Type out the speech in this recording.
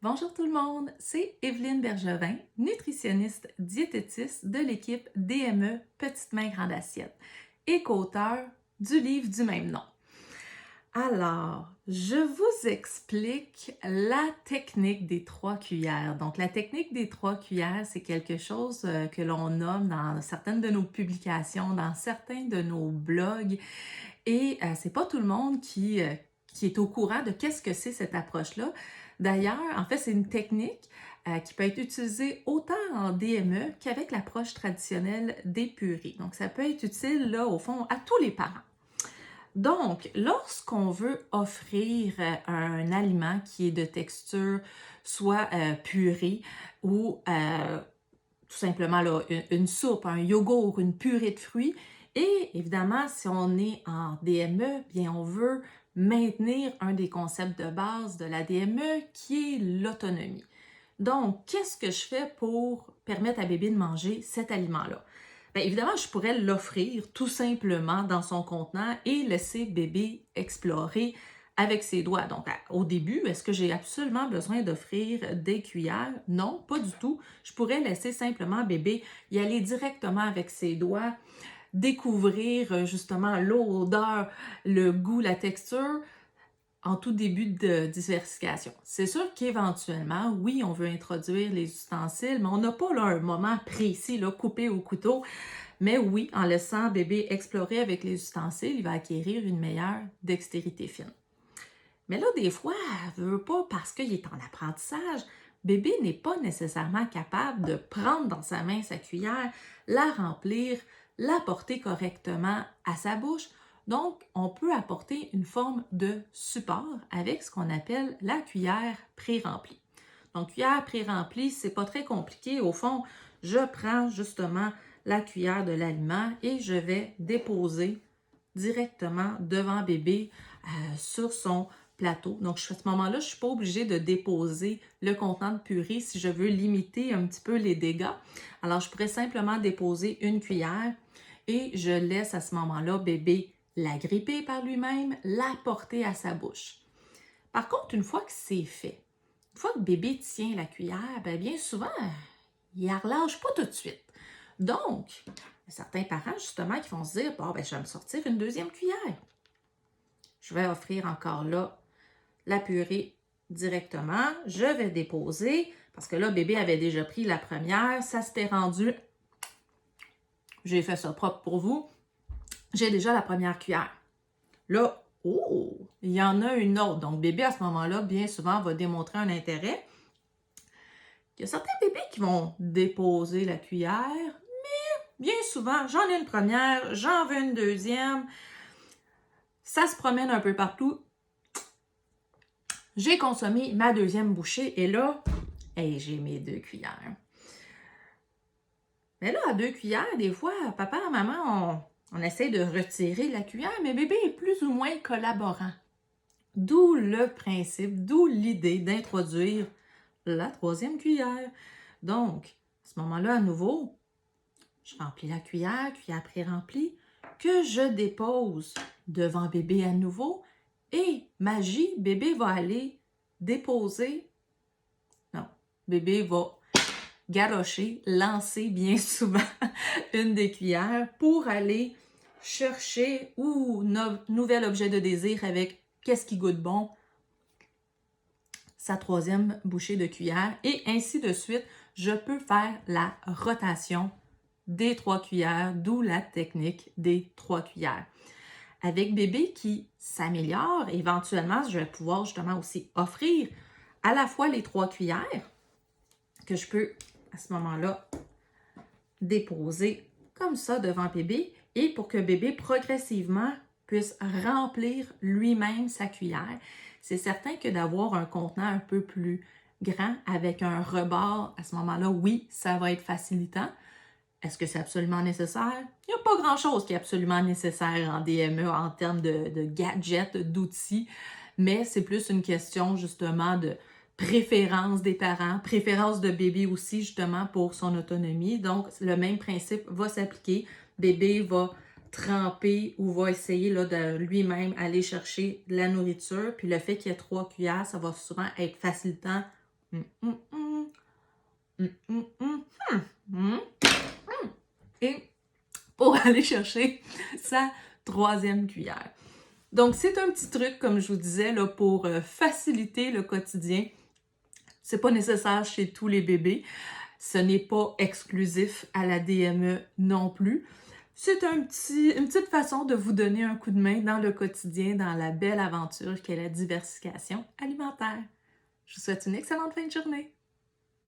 Bonjour tout le monde, c'est Evelyne Bergevin, nutritionniste diététiste de l'équipe DME Petite Main Grande Assiette et co-auteur du livre du même nom. Alors, je vous explique la technique des 3 cuillères. Donc, la technique des 3 cuillères, c'est quelque chose que l'on nomme dans certaines de nos publications, dans certains de nos blogs, et c'est pas tout le monde qui est au courant de qu'est-ce que c'est cette approche-là. D'ailleurs, en fait, c'est une technique qui peut être utilisée autant en DME qu'avec l'approche traditionnelle des purées. Donc, ça peut être utile, là, au fond, à tous les parents. Donc, lorsqu'on veut offrir un aliment qui est de texture soit purée ou tout simplement là, une soupe, un yogourt, une purée de fruits, et évidemment, si on est en DME, bien on veut maintenir un des concepts de base de la DME qui est l'autonomie. Donc, qu'est-ce que je fais pour permettre à bébé de manger cet aliment-là? Bien, évidemment, je pourrais l'offrir tout simplement dans son contenant et laisser bébé explorer avec ses doigts. Donc, au début, est-ce que j'ai absolument besoin d'offrir des cuillères? Non, pas du tout. Je pourrais laisser simplement bébé y aller directement avec ses doigts, découvrir justement l'odeur, le goût, la texture en tout début de diversification. C'est sûr qu'éventuellement, oui, on veut introduire les ustensiles, mais on n'a pas là un moment précis, là, coupé au couteau. Mais oui, en laissant bébé explorer avec les ustensiles, il va acquérir une meilleure dextérité fine. Mais là, des fois, elle veut pas parce qu'il est en apprentissage. Bébé n'est pas nécessairement capable de prendre dans sa main sa cuillère, la remplir, la porter correctement à sa bouche. Donc, on peut apporter une forme de support avec ce qu'on appelle la cuillère pré-remplie. Donc, cuillère pré-remplie, c'est pas très compliqué. Au fond, je prends justement la cuillère de l'aliment et je vais déposer directement devant bébé sur son plateau. Donc, à ce moment-là, je ne suis pas obligée de déposer le contenant de purée si je veux limiter un petit peu les dégâts. Alors, je pourrais simplement déposer une cuillère et je laisse à ce moment-là bébé la gripper par lui-même, la porter à sa bouche. Par contre, une fois que c'est fait, une fois que bébé tient la cuillère, bien souvent, il ne relâche pas tout de suite. Donc, il y a certains parents, justement, qui vont se dire, bon, je vais me sortir une deuxième cuillère. Je vais offrir encore là la purée directement. Je vais déposer, parce que là, bébé avait déjà pris la première, ça s'était rendu. J'ai fait ça propre pour vous. J'ai déjà la première cuillère. Là, oh, il y en a une autre. Donc, bébé, à ce moment-là, bien souvent, va démontrer un intérêt. Il y a certains bébés qui vont déposer la cuillère, mais bien souvent, j'en ai une première, j'en veux une deuxième. Ça se promène un peu partout. J'ai consommé ma deuxième bouchée et là, j'ai mes 2 cuillères. Mais là, à 2 cuillères, des fois, papa et maman, on essaie de retirer la cuillère, mais bébé est plus ou moins collaborant. D'où le principe, d'où l'idée d'introduire la troisième cuillère. Donc, à ce moment-là, à nouveau, je remplis la cuillère pré-remplie, que je dépose devant bébé à nouveau. Et magie, bébé va aller déposer. Non, bébé va garrocher, lancer bien souvent une des cuillères pour aller chercher nouvel objet de désir avec qu'est-ce qui goûte bon, sa troisième bouchée de cuillère et ainsi de suite. Je peux faire la rotation des 3 cuillères, d'où la technique des 3 cuillères. Avec bébé qui s'améliore, éventuellement, je vais pouvoir justement aussi offrir à la fois les 3 cuillères que je peux à ce moment-là déposer comme ça devant bébé et pour que bébé progressivement puisse remplir lui-même sa cuillère. C'est certain que d'avoir un contenant un peu plus grand avec un rebord, à ce moment-là, oui, ça va être facilitant. Est-ce que c'est absolument nécessaire? Il n'y a pas grand-chose qui est absolument nécessaire en DME en termes de gadgets, d'outils, mais c'est plus une question justement de préférence des parents, préférence de bébé aussi justement pour son autonomie. Donc, le même principe va s'appliquer. Bébé va tremper ou va essayer là, de lui-même aller chercher de la nourriture. Puis le fait qu'il y ait 3 cuillères, ça va souvent être facilitant Hum, hum, hum. Hum, hum, hum. Hum. Et pour aller chercher sa 3e cuillère. Donc, c'est un petit truc, comme je vous disais, là, pour faciliter le quotidien. C'est pas nécessaire chez tous les bébés. Ce n'est pas exclusif à la DME non plus. C'est une petite façon de vous donner un coup de main dans le quotidien, dans la belle aventure qu'est la diversification alimentaire. Je vous souhaite une excellente fin de journée.